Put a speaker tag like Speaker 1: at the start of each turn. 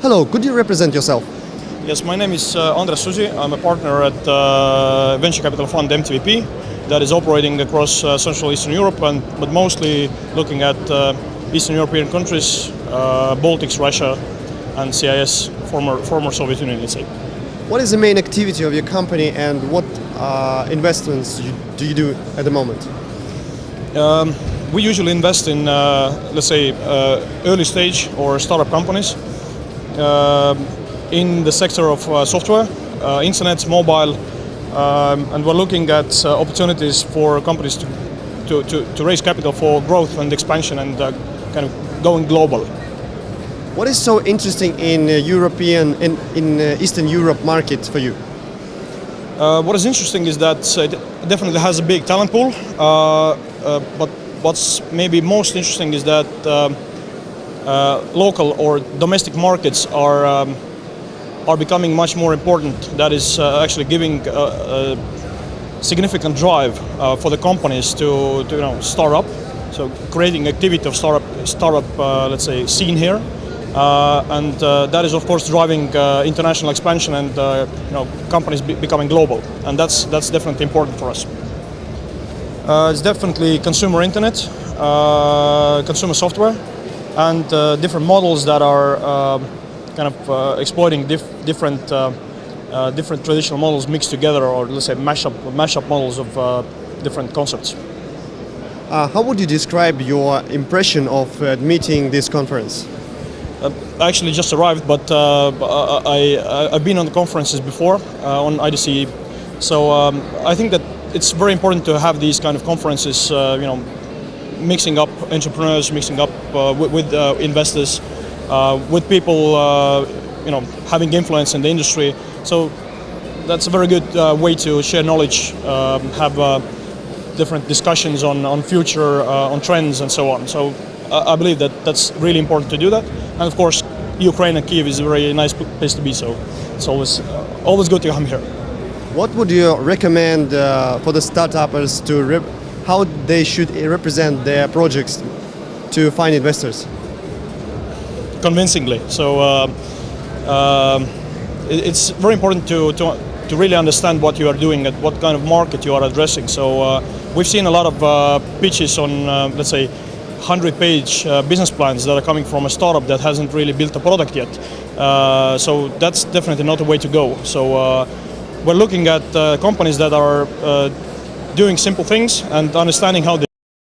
Speaker 1: Hello, could you represent yourself?
Speaker 2: Yes, my name is Susi. I'm a partner at venture capital fund MTVP that is operating across Central Eastern Europe, but mostly looking at Eastern European countries, Baltics, Russia, and CIS, former Soviet Union, let's say.
Speaker 1: What is the main activity of your company and what investments do you do at the moment?
Speaker 2: We usually invest in, let's say, early stage or startup companies in the sector of software, internet, mobile, and we're looking at opportunities for companies to raise capital for growth and expansion and kind of going global.
Speaker 1: What is so interesting in Eastern Europe market for you?
Speaker 2: What is interesting is that it definitely has a big talent pool, but what's maybe most interesting is that local or domestic markets are becoming much more important. That is actually giving a significant drive for the companies to start up. So creating activity of startup let's say scene here, and that is of course driving international expansion and companies becoming global, and that's definitely important for us. It's definitely consumer internet, consumer software, and different models that are kind of exploiting different traditional models mixed together, or let's say mashup models of different concepts.
Speaker 1: How would you describe your impression of meeting this conference?
Speaker 2: I actually just arrived, but I've been on the conferences before on IDC, so I think that it's very important to have these kind of conferences, mixing up entrepreneurs, mixing up with investors, with people having influence in the industry. So that's a very good way to share knowledge, have different discussions on future, on trends and so on. So I believe that that's really important to do that. And of course, Ukraine and Kyiv is a very nice place to be, so it's always good to come here.
Speaker 1: What would you recommend for the startups how they should represent their projects to find investors?
Speaker 2: Convincingly. So it's very important to really understand what you are doing and what kind of market you are addressing. So we've seen a lot of pitches on, let's say, 100-page business plans that are coming from a startup that hasn't really built a product yet. So that's definitely not the way to go. So we're looking at companies that are doing simple things and understanding how they